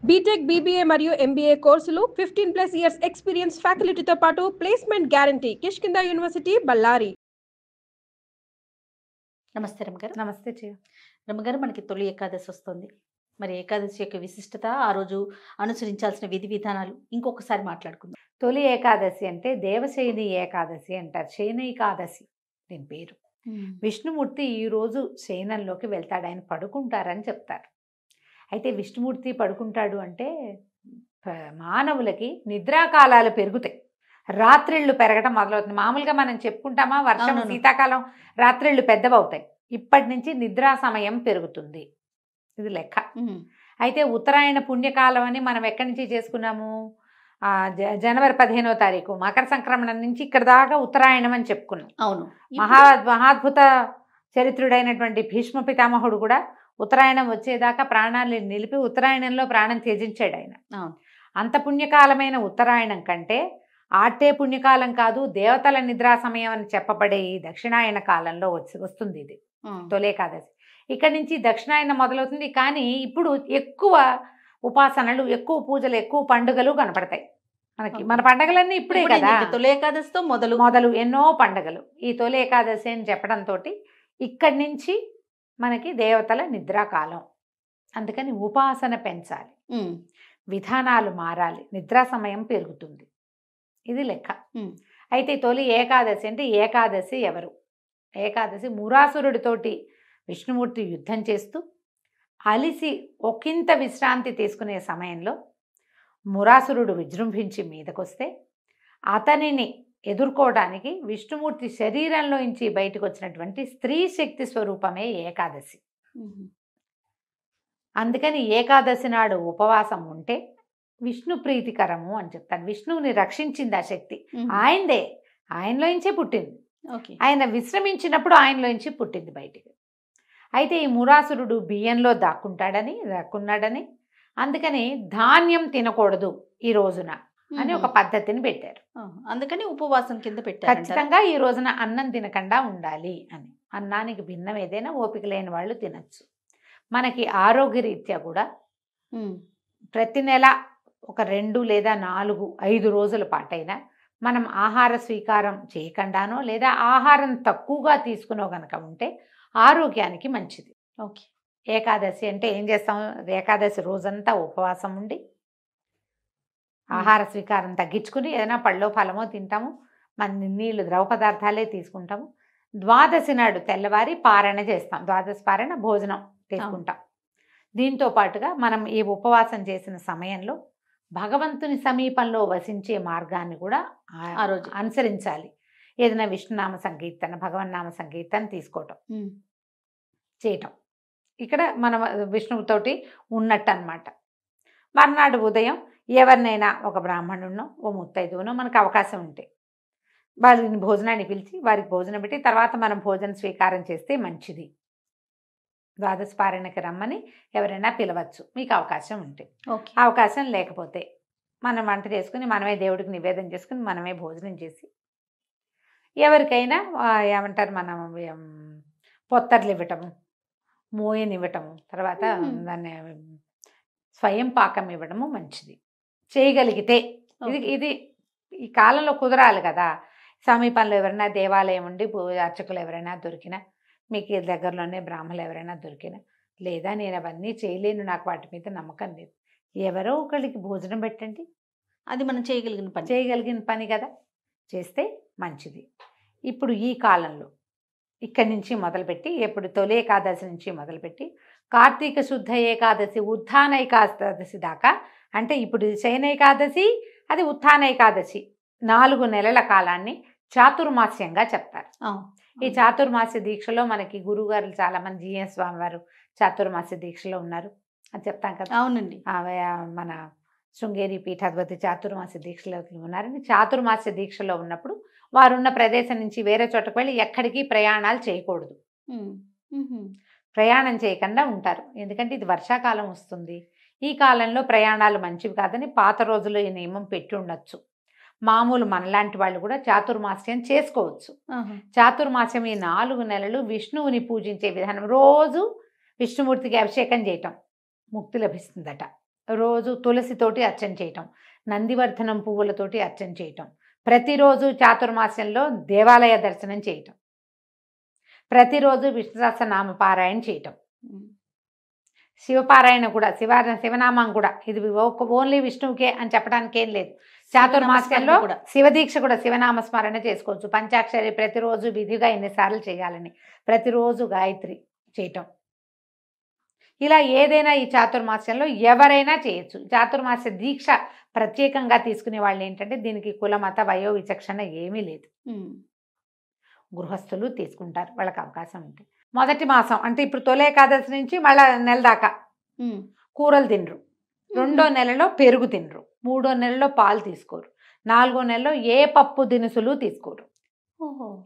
BTech, BBA మరియు MBA కోర్సులు 15+ years experience ఫ్యాకల్టీతో పాటు placement guarantee. Kishkinda university, Ballari. నమస్తే రమ్మగారు. నమస్తే చెయ్య. రమ్మగారు, మనకి తొలి ఏకాదశి వస్తుంది. మరి ఏకాదశి యొక్క విశిష్టత, ఆ రోజు అనుసరించాల్సిన విధి విధానాలు ఇంకొకసారి మాట్లాడుకుందాం. తొలి ఏకాదశి అంటే దేవశయని ఏకాదశి అంటారు. శయనైకాదశి దీని పేరు. విష్ణుమూర్తి ఈరోజు శయనంలోకి వెళ్తాడు, ఆయన పడుకుంటారని చెప్తారు. అయితే విష్ణుమూర్తి పడుకుంటాడు అంటే మానవులకి నిద్రాకాలాలు పెరుగుతాయి, రాత్రిళ్ళు పెరగటం మొదలవుతుంది. మామూలుగా మనం చెప్పుకుంటామా, వర్షం శీతాకాలం రాత్రిళ్ళు పెద్దవవుతాయి. ఇప్పటి నుంచి నిద్రా సమయం పెరుగుతుంది, ఇది లెక్క. అయితే ఉత్తరాయణ పుణ్యకాలం అని మనం ఎక్కడి నుంచి చేసుకున్నాము, జనవరి 15వ తారీఖు మకర సంక్రమణం నుంచి ఇక్కడ దాకా ఉత్తరాయణం అని చెప్పుకున్నాం. అవును. మహాద్భుత చరిత్రుడైనటువంటి భీష్మ పితామహుడు కూడా ఉత్తరాయణం వచ్చేదాకా ప్రాణాలు నిలిపి ఉత్తరాయణంలో ప్రాణం త్యజించాడు ఆయన. అంత పుణ్యకాలమైన ఉత్తరాయణం కంటే ఆటే పుణ్యకాలం కాదు, దేవతల నిద్రా సమయం అని చెప్పబడే ఈ దక్షిణాయన కాలంలో వస్తుంది ఇది తొలేకాదశి. ఇక్కడి నుంచి దక్షిణాయన మొదలవుతుంది. కానీ ఇప్పుడు ఎక్కువ ఉపాసనలు, ఎక్కువ పూజలు, ఎక్కువ పండుగలు కనపడతాయి మనకి. మన పండుగలన్నీ ఇప్పుడే కదా, తొలి ఏకాదశితో మొదలు ఎన్నో పండుగలు ఈ తొలి ఏకాదశి అని చెప్పడంతో ఇక్కడి నుంచి మనకి దేవతల నిద్రాకాలం. అందుకని ఉపాసన పెంచాలి, విధానాలు మారాలి, నిద్రా సమయం పెరుగుతుంది, ఇది లెక్క. అయితే తొలి ఏకాదశి అంటే ఏకాదశి ఎవరు? ఏకాదశి మురాసురుడితోటి విష్ణుమూర్తి యుద్ధం చేస్తూ అలిసి ఒకంత విశ్రాంతి తీసుకునే సమయంలో మురాసురుడు విజృంభించి మీదకొస్తే అతనిని ఎదుర్కోవడానికి విష్ణుమూర్తి శరీరంలోంచి బయటకు వచ్చినటువంటి స్త్రీ శక్తి స్వరూపమే ఏకాదశి. అందుకని ఏకాదశి నాడు ఉపవాసం ఉంటే విష్ణు ప్రీతికరము అని చెప్తాను. విష్ణువుని రక్షించింది ఆ శక్తి, ఆయనదే, ఆయనలోంచే పుట్టింది. ఆయన విశ్రమించినప్పుడు ఆయనలోంచి పుట్టింది బయటికి. అయితే ఈ మురాసురుడు బియ్యంలో దాక్కున్నాడని అందుకని ధాన్యం తినకూడదు ఈ రోజున అని ఒక పద్ధతిని పెట్టారు. అందుకని ఉపవాసం కింద పెట్టారు. ఖచ్చితంగా ఈ రోజున అన్నం తినకుండా ఉండాలి అని. అన్నానికి భిన్నం ఏదైనా ఓపిక లేని వాళ్ళు తినచ్చు. మనకి ఆరోగ్యరీత్యా కూడా ప్రతి నెల ఒక 2 లేదా 4, 5 రోజుల పాటైనా మనం ఆహార స్వీకారం చేయకుండానో లేదా ఆహారం తక్కువగా తీసుకునో గనక ఉంటే ఆరోగ్యానికి మంచిది. ఓకే. ఏకాదశి అంటే ఏం చేస్తాం, ఏకాదశి రోజంతా ఉపవాసం ఉండి ఆహార స్వీకారం తగ్గించుకుని ఏదైనా పళ్ళో ఫలమో తింటాము, మన నీళ్ళు ద్రవ పదార్థాలే తీసుకుంటాము. ద్వాదశి నాడు తెల్లవారి పారణ చేస్తాం, ద్వాదశి పారణ భోజనం తీసుకుంటాం. దీంతో పాటుగా మనం ఈ ఉపవాసం చేసిన సమయంలో భగవంతుని సమీపంలో వసించే మార్గాన్ని కూడా ఆ రోజు అనుసరించాలి. ఏదైనా విష్ణునామ సంకీర్తన, భగవన్నామ సంకీర్తన తీసుకోవటం చేయటం, ఇక్కడ మనం విష్ణువుతోటి ఉన్నట్టు అన్నమాట. మర్నాడు ఉదయం ఎవరినైనా ఒక బ్రాహ్మణుడినో ఓ ముత్తైదువునో మనకు అవకాశం ఉంటే వారిని భోజనాన్ని పిలిచి వారికి భోజనం పెట్టి తర్వాత మనం భోజన స్వీకారం చేస్తే మంచిది. ద్వాదశి పారాయణకి రమ్మని ఎవరైనా పిలవచ్చు మీకు అవకాశం ఉంటే. అవకాశం లేకపోతే మనం వంట చేసుకుని మనమే దేవుడికి నివేదన చేసుకుని మనమే భోజనం చేసి ఎవరికైనా ఏమంటారు మనం పొత్తర్లు ఇవ్వటము, మోయనివ్వటము, తర్వాత దాన్ని స్వయం పాకం ఇవ్వడము మంచిది చేయగలిగితే. ఇది ఈ కాలంలో కుదరాలి కదా. సమీపంలో ఎవరైనా దేవాలయం ఉండి అర్చకులు ఎవరైనా దొరికినా, మీకు దగ్గరలోనే బ్రాహ్మణులు ఎవరైనా దొరికినా, లేదా నేను అవన్నీ చేయలేను, నాకు వాటి మీద నమ్మకం లేదు, ఎవరో ఒకరికి భోజనం పెట్టండి. అది మనం చేయగలిగిన పని కదా, చేస్తే మంచిది. ఇప్పుడు ఈ కాలంలో ఇక్కడి నుంచి మొదలుపెట్టి, ఎప్పుడు తొలి ఏకాదశి నుంచి మొదలుపెట్టి కార్తీక శుద్ధ ఏకాదశి, ఉత్థాన ఏకాదశి దాకా, అంటే ఇప్పుడు శయన ఏకాదశి, అది ఉత్థాన ఏకాదశి, 4 నెలల కాలాన్ని చాతుర్మాస్యంగా చెప్తారు. ఈ చాతుర్మాస్య దీక్షలో మనకి గురువుగారు చాలామంది, జిఎస్ స్వామి వారు చాతుర్మాస్య దీక్షలో ఉన్నారు అని చెప్తాం కదా. అవునండి. మన శృంగేరి పీఠాధిపతి చాతుర్మాస్య దీక్షలో ఉన్నారని. చాతుర్మాస్య దీక్షలో ఉన్నప్పుడు వారున్న ప్రదేశం నుంచి వేరే చోటకు వెళ్ళి ఎక్కడికి ప్రయాణాలు చేయకూడదు, ప్రయాణం చేయకుండా ఉంటారు. ఎందుకంటే ఇది వర్షాకాలం వస్తుంది, ఈ కాలంలో ప్రయాణాలు మంచివి కాదని పాత రోజుల్లో ఈ నియమం పెట్టి ఉండొచ్చు. మామూలు మనలాంటి వాళ్ళు కూడా చాతుర్మాస్యం చేసుకోవచ్చు. చాతుర్మాస్యం ఈ 4 నెలలు విష్ణువుని పూజించే విధానం. రోజు విష్ణుమూర్తికి అభిషేకం చేయటం ముక్తి లభిస్తుందట. రోజు తులసితోటి అర్చన చేయటం, నందివర్ధనం పువ్వులతోటి అర్చన చేయటం, ప్రతిరోజు చాతుర్మాస్యంలో దేవాలయ దర్శనం చేయటం, ప్రతిరోజు విష్ణు సహస్రనామ పారాయణ చేయటం, శివపారాయణ కూడా శివనామం కూడా. ఇది ఓన్లీ విష్ణువుకే అని చెప్పడానికి ఏం లేదు. చాతుర్మాస్యంలో శివదీక్ష కూడా శివనామ స్మరణ చేసుకోవచ్చు. పంచాక్షరి ప్రతిరోజు విధిగా ఎన్నిసార్లు చేయాలని, ప్రతిరోజు గాయత్రి చేయటం, ఇలా ఏదైనా ఈ చాతుర్మాస్యంలో ఎవరైనా చేయొచ్చు. చాతుర్మాస్య దీక్ష ప్రత్యేకంగా తీసుకునే వాళ్ళు ఏంటంటే దీనికి కుల మత వయో విచక్షణ ఏమీ లేదు. గృహస్థులు తీసుకుంటారు, వాళ్ళకి అవకాశం ఉంటుంది. మొదటి మాసం అంటే ఇప్పుడు తొలి ఏకాదశి నుంచి మళ్ళీ నెల దాకా కూరలు తినరు, 2వ నెలలో పెరుగు తినరు, 3వ నెలలో పాలు తీసుకోరు, 4వ నెలలో ఏ పప్పు దినుసులు తీసుకోరు.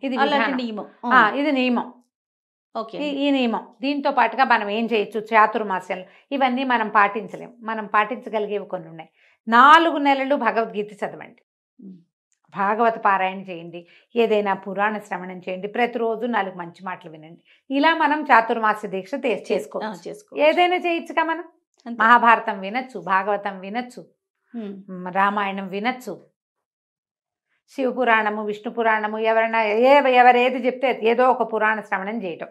ఇది నియమం. ఇది నియమం. ఈ నియమం. దీంతో పాటుగా మనం ఏం చేయొచ్చు చాతుర్మాస్యాలు, ఇవన్నీ మనం పాటించలేము. మనం పాటించగలిగేవి కొన్ని ఉన్నాయి. 4 నెలలు భగవద్గీత చదవండి, భాగవత పారాయణ చేయండి, ఏదైనా పురాణ శ్రవణం చేయండి, ప్రతిరోజు 4 మంచి మాటలు వినండి. ఇలా మనం చాతుర్మాస్య దీక్ష చేసుకోవచ్చు. ఏదైనా చేయొచ్చుగా మనం. మహాభారతం వినొచ్చు, భాగవతం వినొచ్చు, రామాయణం వినొచ్చు, శివపురాణము, విష్ణు పురాణము, ఎవరైనా ఎవరేది చెప్తే ఏదో ఒక పురాణ శ్రవణం చేయటం,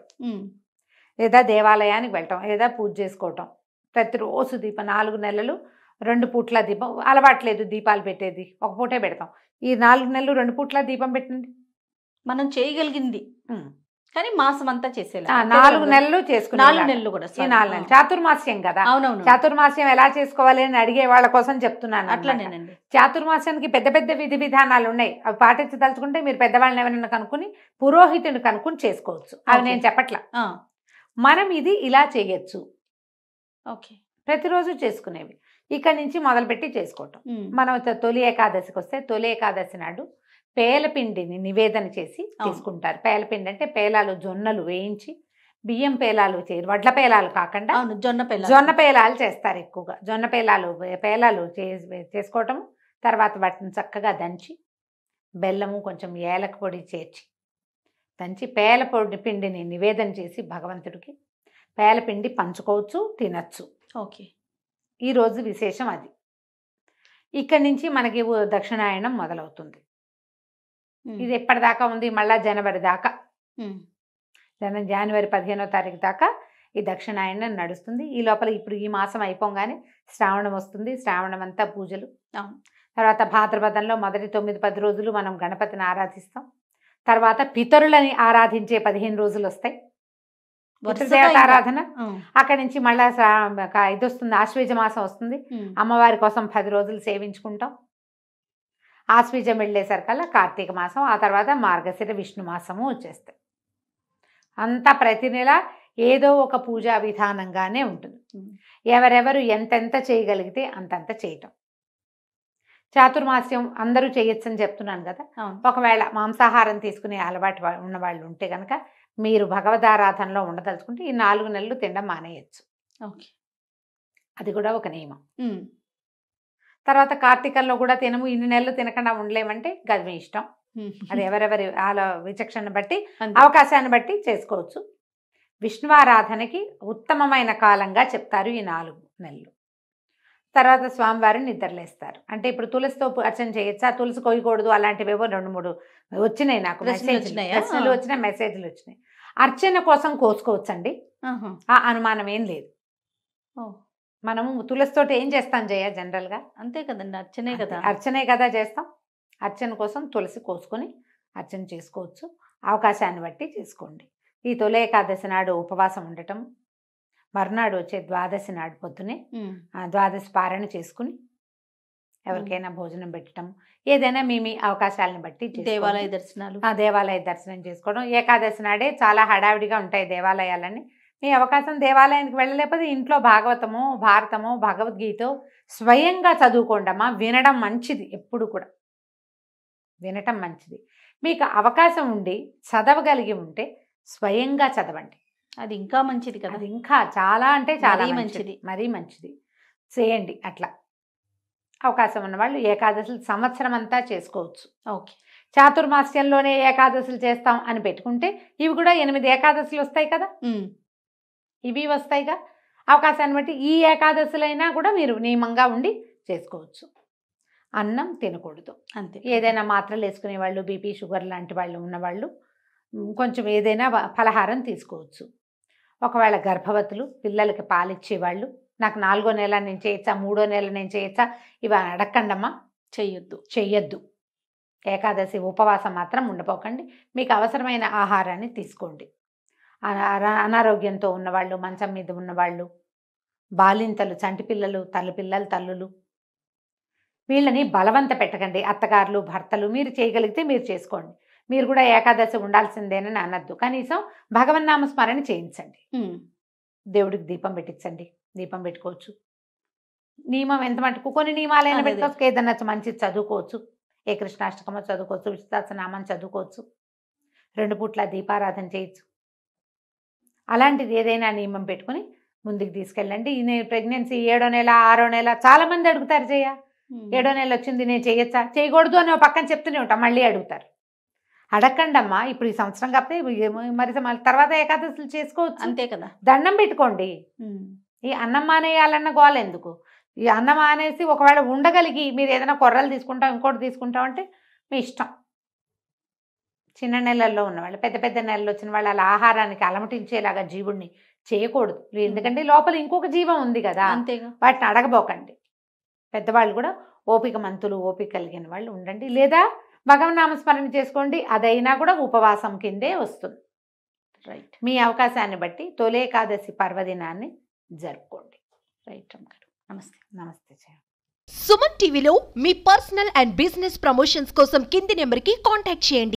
లేదా దేవాలయానికి వెళ్ళటం, లేదా పూజ చేసుకోవటం. ప్రతిరోజు దీపం 4 నెలలు 2 పూట్ల దీపం. అలవాట్లేదు దీపాలు పెట్టేది, ఒక పూటే పెడతాం. ఈ 4 నెలలు 2 పూట్ల దీపం పెట్టండి. మనం చేయగలిగింది, కానీ మాసం అంతా చేసేలా 4 నెలలు చేసుకుని 4 నెలలు కూడా 4 నెలలు చాతుర్మాస్యం కదా. అవునవును. చాతుర్మాస్యం ఎలా చేసుకోవాలి అని అడిగే వాళ్ళ కోసం చెప్తున్నాను. అట్లానేనండి. చాతుర్మాస్యానికి పెద్ద పెద్ద విధి విధానాలు ఉన్నాయి. అవి పాటించదలుచుకుంటే మీరు పెద్దవాళ్ళని ఎవరైనా కనుక్కుని పురోహితుని కనుక్కుని చేసుకోవచ్చు. అవి నేను చెప్పట్లా. మనం ఇది ఇలా చేయొచ్చు. ఓకే. ప్రతిరోజు చేసుకునేవి ఇక్కడి నుంచి మొదలుపెట్టి చేసుకోవటం. మనం తొలి ఏకాదశికి వస్తే తొలి ఏకాదశి నాడు పేలపిండిని నివేదన చేసి తీసుకుంటారు. పేలపిండి అంటే పేలాలు, జొన్నలు వేయించి, బియ్యం పేలాలు వడ్ల పేలాలు కాకుండా జొన్న పేలాలు చేస్తారు ఎక్కువగా. జొన్న పేలాలు చేసుకోవటం, తర్వాత వాటిని చక్కగా దంచి బెల్లము కొంచెం ఏలక పొడి చేర్చి దంచి పిండిని నివేదన చేసి భగవంతుడికి పేలపిండి పంచుకోవచ్చు, తినచ్చు. ఓకే. ఈరోజు విశేషం అది. ఇక్కడి నుంచి మనకి దక్షిణాయనం మొదలవుతుంది. ఇది ఎప్పటిదాకా ఉంది, మళ్ళా జనవరి దాకా, జనవరి 15వ తారీఖు దాకా ఈ దక్షిణాయనం నడుస్తుంది. ఈ లోపల ఇప్పుడు ఈ మాసం అయిపోగానే శ్రావణం వస్తుంది. శ్రావణం అంతా పూజలు. తర్వాత భాద్రపదంలో మొదటి 9-10 రోజులు మనం గణపతిని ఆరాధిస్తాం. తర్వాత పితరులని ఆరాధించే 15 రోజులు వస్తాయి, ఆరాధన. అక్కడి నుంచి మళ్ళా ఇది వస్తుంది, ఆశ్వేజ మాసం వస్తుంది. అమ్మవారి కోసం 10 రోజులు సేవించుకుంటాం. ఆశ్వీజం వెళ్ళేసరికల్లా కార్తీక మాసం, ఆ తర్వాత మార్గశిర విష్ణు మాసము వచ్చేస్తాయి. అంతా ప్రతి నెల ఏదో ఒక పూజా విధానంగానే ఉంటుంది. ఎవరెవరు ఎంతెంత చేయగలిగితే అంతంత చేయటం. చాతుర్మాస్యం అందరూ చేయొచ్చని చెప్తున్నాను కదా. ఒకవేళ మాంసాహారం తీసుకునే అలవాటు ఉన్న వాళ్ళు ఉంటే కనుక మీరు భగవదారాధనలో ఉండదలుచుకుంటే ఈ 4 నెలలు తినడం మానేయచ్చు. ఓకే. అది కూడా ఒక నియమం. తర్వాత కార్తీకంలో కూడా తినము, ఇన్ని నెలలు తినకుండా ఉండలేమంటే అది మీ ఇష్టం. అది ఎవరెవరి విచక్షణ బట్టి, అవకాశాన్ని బట్టి చేసుకోవచ్చు. విష్ణువారాధనకి ఉత్తమమైన కాలంగా చెప్తారు ఈ 4 నెలలు. తర్వాత స్వామివారిని నిద్రలేస్తారు. అంటే ఇప్పుడు తులసితో అర్చన చేయొచ్చా, తులసి కొయ్యకూడదు, అలాంటివేవో 2-3 వచ్చినాయి నాకు, ప్రశ్నలు వచ్చినాయి, మెసేజ్లు వచ్చినాయి. అర్చన కోసం కోసుకోవచ్చండి, ఆ అనుమానం ఏం లేదు. మనము తులసితోటి ఏం చేస్తాం జనరల్గా, అంతే కదండి, అర్చనే కదా చేస్తాం. అర్చన కోసం తులసి కోసుకొని అర్చన చేసుకోవచ్చు. అవకాశాన్ని బట్టి చేసుకోండి. ఈ తొలి ఏకాదశి నాడు ఉపవాసం ఉండటం, మర్నాడు వచ్చే ద్వాదశి నాడు పొద్దునే ద్వాదశి పారాయణ చేసుకుని ఎవరికైనా భోజనం పెట్టడం, ఏదైనా మీ అవకాశాలను బట్టి దేవాలయ దర్శనం చేసుకోవడం. ఏకాదశి నాడే చాలా హడావిడిగా ఉంటాయి దేవాలయాలన్నీ. మీ అవకాశం దేవాలయానికి వెళ్ళలేకపోతే ఇంట్లో భాగవతము, భారతము, భగవద్గీత స్వయంగా చదువుకోండమ్మా. వినడం మంచిది, ఎప్పుడు కూడా వినటం మంచిది. మీకు అవకాశం ఉండి చదవగలిగి ఉంటే స్వయంగా చదవండి, అది ఇంకా మంచిది కదా. అది ఇంకా చాలా అంటే చాలా మంచిది, మరీ మంచిది. చేయండి అట్లా. అవకాశం ఉన్నవాళ్ళు ఏకాదశులు సంవత్సరం అంతా చేసుకోవచ్చు. ఓకే. చాతుర్మాస్యంలోనే ఏకాదశులు చేస్తాం అని పెట్టుకుంటే ఇవి కూడా 8 ఏకాదశులు వస్తాయి కదా, ఇవి వస్తాయిగా. అవకాశాన్ని బట్టి ఈ ఏకాదశులైనా కూడా మీరు నియమంగా ఉండి చేసుకోవచ్చు. అన్నం తినకూడదు. అంతే. ఏదైనా మాత్రలు వేసుకునే వాళ్ళు, బీపీ షుగర్ లాంటి వాళ్ళు ఉన్నవాళ్ళు కొంచెం ఏదైనా ఫలహారం తీసుకోవచ్చు. ఒకవేళ గర్భవతులు, పిల్లలకి పాలిచ్చేవాళ్ళు, నాకు 4వ నెల నేను చేయొచ్చా, 3వ నెల నేను చేయొచ్చా, ఇవి అడగండమ్మా, చెయ్యొద్దు. ఏకాదశి ఉపవాసం మాత్రం ఉండపోకండి. మీకు అవసరమైన ఆహారాన్ని తీసుకోండి. అనారోగ్యంతో ఉన్నవాళ్ళు, మంచం మీద ఉన్నవాళ్ళు, బాలింతలు, చంటి పిల్లలు, తల్లులు, వీళ్ళని బలవంత పెట్టకండి. అత్తగారులు, భర్తలు మీరు చేయగలిగితే మీరు చేసుకోండి. మీరు కూడా ఏకాదశి ఉండాల్సిందేనని అనద్దు. కనీసం భగవన్నామ స్మరణ చేయించండి. దేవుడికి దీపం పెట్టించండి. దీపం పెట్టుకోవచ్చు. నియమం ఎంత మటుకు కొన్ని నియమాలైనా పెట్టుకోవచ్చు. ఏదన్నా మంచిది చదువుకోవచ్చు. ఏ కృష్ణాష్టకమో చదువుకోవచ్చు, విష్ణుసహస్రనామం చదువుకోవచ్చు, 2 పూట్ల దీపారాధన చేయొచ్చు. అలాంటిది ఏదైనా నియమం పెట్టుకుని ముందుకు తీసుకెళ్ళండి. నేను ప్రెగ్నెన్సీ 7వ నెల 6వ నెల చాలా మంది అడుగుతారు, 7వ నెల వచ్చింది నేను చేయొచ్చా, చేయకూడదు అని పక్కన చెప్తూనే ఉంటాం, మళ్ళీ అడుగుతారు. అడగండి అమ్మా, ఇప్పుడు ఈ సంవత్సరం కాకపోతే మరి తర్వాత ఏకాదశులు చేసుకోవచ్చు. అంతే కదా. దండం పెట్టుకోండి. ఈ అన్నం మానేయాలన్న గోల ఎందుకు? ఈ అన్నం మానేసి ఒకవేళ ఉండగలిగి మీరు ఏదైనా కొర్రలు తీసుకుంటాం, ఇంకోటి తీసుకుంటాం అంటే మీ ఇష్టం. చిన్న నెలల్లో ఉన్నవాళ్ళు, పెద్ద నెలలు వచ్చిన వాళ్ళు అలా ఆహారానికి అలమటించేలాగా జీవుడిని చేయకూడదు. ఎందుకంటే లోపల ఇంకొక జీవం ఉంది కదా, అంతేగా. వాటిని అడగబోకండి. పెద్దవాళ్ళు కూడా ఓపిక మంతులు, ఓపిక కలిగిన వాళ్ళు ఉండండి. లేదా భగవన్నామస్మరణ చేసుకోండి. అదైనా కూడా ఉపవాసం కిందే వస్తుంది. రైట్. మీ అవకాశాన్ని బట్టి తొలి ఏకాదశి పర్వదినాన్ని జరుపుకోండి. రైట్ అమ్మగారు. నమస్తే. నమస్తే. సుమన్ టీవీలో మీ పర్సనల్ అండ్ బిజినెస్ ప్రమోషన్స్ కోసం కింది నెంబర్కి కాంటాక్ట్ చేయండి.